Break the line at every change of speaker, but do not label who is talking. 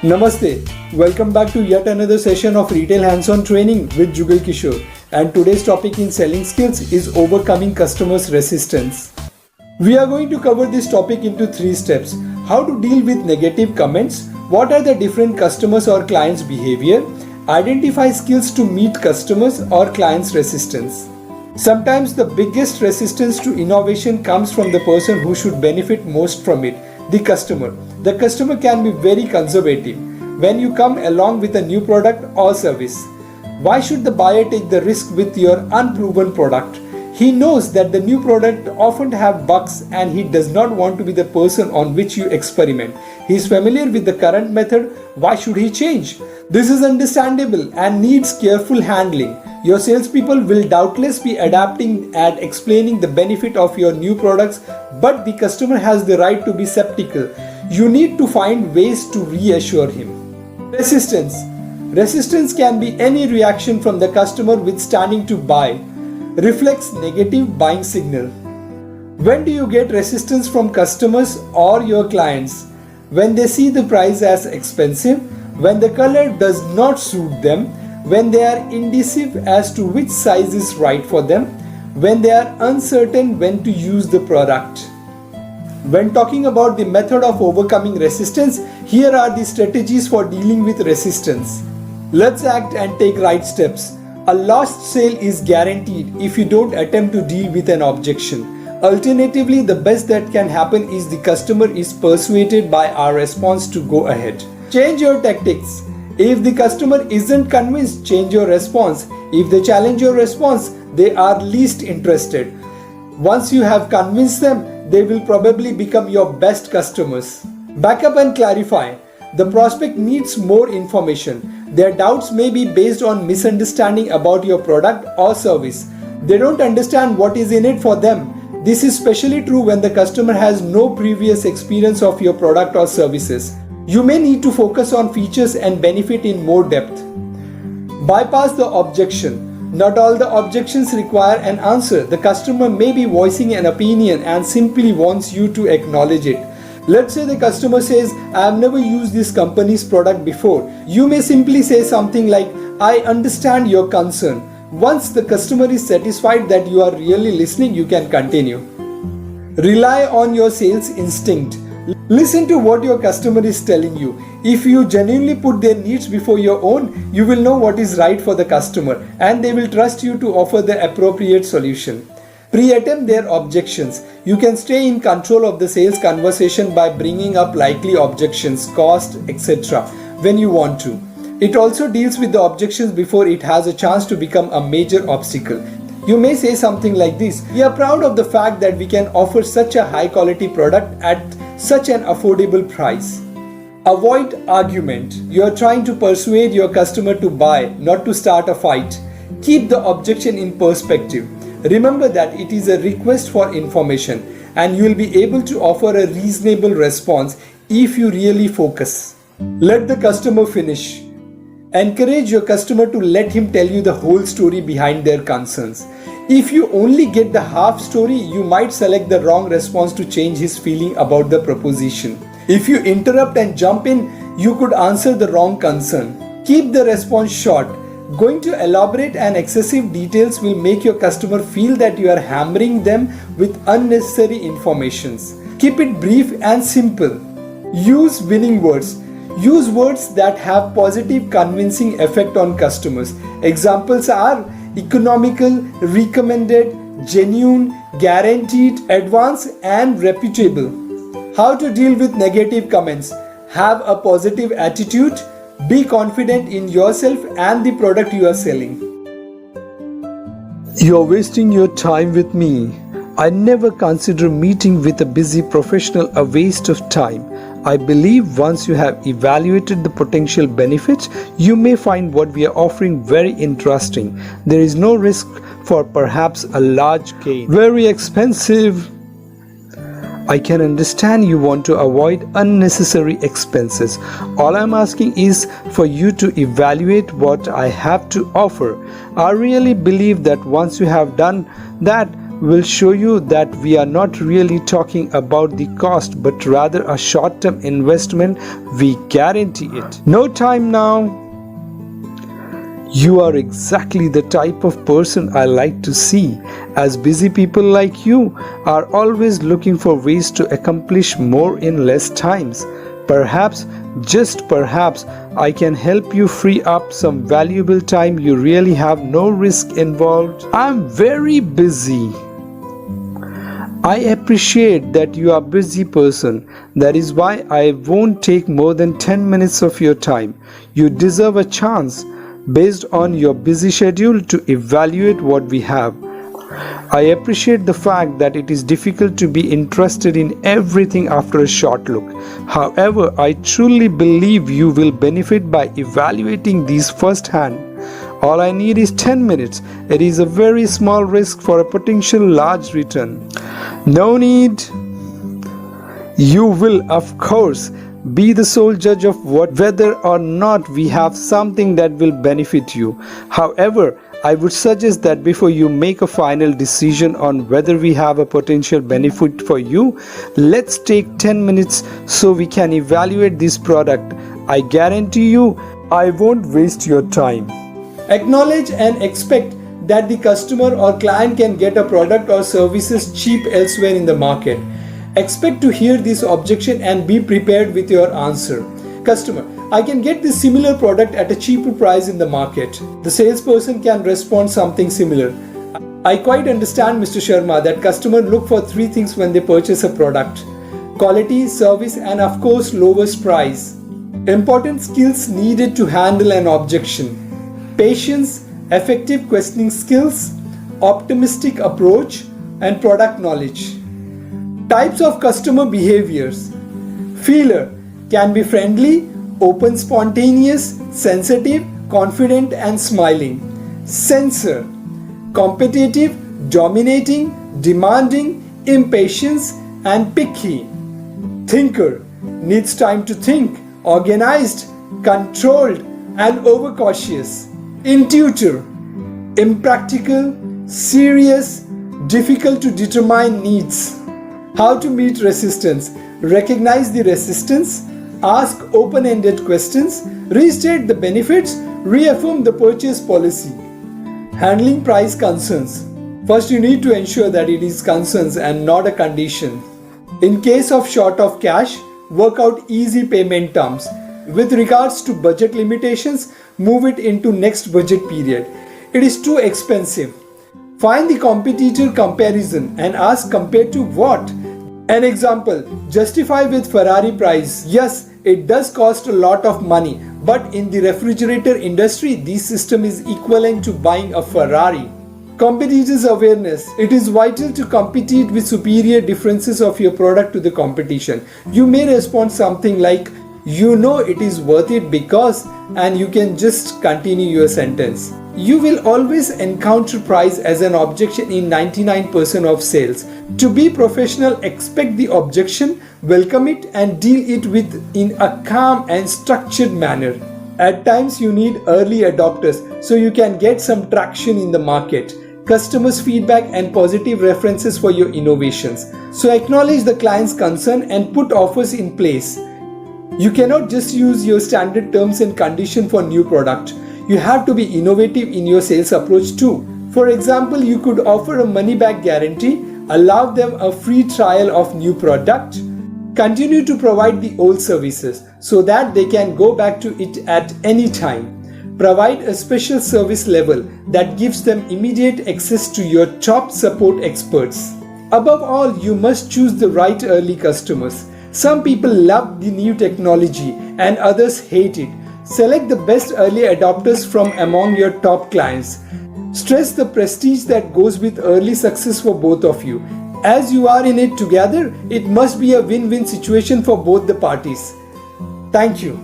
Namaste. Welcome back to yet another session of Retail Hands-on Training with JugalKrish. And today's topic in selling skills is overcoming customers' resistance. We are going to cover this topic into 3 steps. How to deal with negative comments, what are the different customers or clients' behavior, identify skills to meet customers or clients' resistance. Sometimes the biggest resistance to innovation comes from the person who should benefit most from it, the customer. The customer can be very conservative when you come along with a new product or service. Why should the buyer take the risk with your unproven product? He knows that the new product often have bugs and he does not want to be the person on which you experiment. He is familiar with the current method. Why should he change? This is understandable and needs careful handling. Your salespeople will doubtless be adapting and explaining the benefit of your new products, but the customer has the right to be skeptical. You need to find ways to reassure him. Resistance. Resistance can be any reaction from the customer withstanding to buy. Reflects negative buying signal. When do you get resistance from customers or your clients? When they see the price as expensive, when the color does not suit them, when they are indecisive as to which size is right for them, when they are uncertain when to use the product. When talking about the method of overcoming resistance, here are the strategies for dealing with resistance. Let's act and take right steps. A lost sale is guaranteed if you don't attempt to deal with an objection. Alternatively, the best that can happen is the customer is persuaded by our response to go ahead. Change your tactics. If the customer isn't convinced, change your response. If they challenge your response, they are least interested. Once you have convinced them, they will probably become your best customers. Back up and clarify. The prospect needs more information. Their doubts may be based on misunderstanding about your product or service. They don't understand what is in it for them. This is especially true when the customer has no previous experience of your product or services. You may need to focus on features and benefit in more depth. Bypass the objection. Not all the objections require an answer. The customer may be voicing an opinion and simply wants you to acknowledge it. Let's say the customer says, I have never used this company's product before. You may simply say something like, I understand your concern. Once the customer is satisfied that you are really listening, you can continue. Rely on your sales instinct. Listen to what your customer is telling you. If you genuinely put their needs before your own, you will know what is right for the customer and they will trust you to offer the appropriate solution. Pre-attempt their objections. You can stay in control of the sales conversation by bringing up likely objections, cost, etc. when you want to. It also deals with the objections before it has a chance to become a major obstacle. You may say something like this: we are proud of the fact that we can offer such a high quality product at such an affordable price. Avoid argument. You are trying to persuade your customer to buy, not to start a fight. Keep the objection in perspective. Remember that it is a request for information and you will be able to offer a reasonable response if you really focus. Let the customer finish. Encourage your customer to let him tell you the whole story behind their concerns. If you only get the half story, you might select the wrong response to change his feeling about the proposition. If you interrupt and jump in, you could answer the wrong concern. Keep the response short. Going to elaborate and excessive details will make your customer feel that you are hammering them with unnecessary informations. Keep it brief and simple. Use winning words. Use words that have positive convincing effect on customers. Examples are economical, recommended, genuine, guaranteed, advanced and reputable. How to deal with negative comments. Have a positive attitude. Be confident in yourself and the product you are selling. You're wasting your time with me. I never consider meeting with a busy professional a waste of time. I believe once you have evaluated the potential benefits, you may find what we are offering very interesting. There is no risk for perhaps a large gain. Very expensive. I can understand you want to avoid unnecessary expenses. All I'm asking is for you to evaluate what I have to offer. I really believe that once you have done that, will show you that we are not really talking about the cost but rather a short-term investment. We guarantee it. No time now. You are exactly the type of person I like to see, as busy people like you are always looking for ways to accomplish more in less times. Perhaps, just perhaps, I can help you free up some valuable time. You really have no risk involved. I'm very busy. I appreciate that you are a busy person. That is why I won't take more than 10 minutes of your time. You deserve a chance, based on your busy schedule, to evaluate what we have. I appreciate the fact that it is difficult to be interested in everything after a short look. However, I truly believe you will benefit by evaluating these firsthand. All I need is 10 minutes. It is a very small risk for a potential large return. No need. You will, of course, be the sole judge of whether or not we have something that will benefit you. However, I would suggest that before you make a final decision on whether we have a potential benefit for you, let's take 10 minutes so we can evaluate this product. I guarantee you, I won't waste your time. Acknowledge and expect that the customer or client can get a product or services cheap elsewhere in the market. Expect to hear this objection and be prepared with your answer. Customer: I can get this similar product at a cheaper price in the market. The salesperson can respond something similar. I quite understand, Mr. Sharma, that customers look for 3 things when they purchase a product: quality, service, and of course lowest price. Important skills needed to handle an objection: patience, effective questioning skills, optimistic approach, and product knowledge. Types of customer behaviors: feeler can be friendly, open, spontaneous, sensitive, confident, and smiling. Censor: competitive, dominating, demanding, impatient, and picky. Thinker: needs time to think, organized, controlled, and overcautious. Intuitor: impractical, serious, difficult to determine needs. How to meet resistance: recognize the resistance, ask open-ended questions, restate the benefits, reaffirm the purchase policy. Handling price concerns: first you need to ensure that it is concerns and not a condition. In case of short of cash, work out easy payment terms. With regards to budget limitations, move it into next budget period. It is too expensive. Find the competitor comparison and ask compared to what? An example: justify with Ferrari price. Yes, it does cost a lot of money, but in the refrigerator industry, this system is equivalent to buying a Ferrari. Competitors' awareness: it is vital to compete with superior differences of your product to the competition. You may respond something like, you know it is worth it because, and you can just continue your sentence. You will always encounter price as an objection in 99% of sales. To be professional, expect the objection, welcome it, and deal it with in a calm and structured manner. At times you need early adopters so you can get some traction in the market, customers' feedback, and positive references for your innovations. So acknowledge the client's concern and put offers in place. You cannot just use your standard terms and conditions for new product. You have to be innovative in your sales approach too. For example, you could offer a money-back guarantee, allow them a free trial of new product, continue to provide the old services so that they can go back to it at any time. Provide a special service level that gives them immediate access to your top support experts. Above all, you must choose the right early customers. Some people love the new technology and others hate it. Select the best early adopters from among your top clients. Stress the prestige that goes with early success for both of you. As you are in it together, it must be a win-win situation for both the parties. Thank you.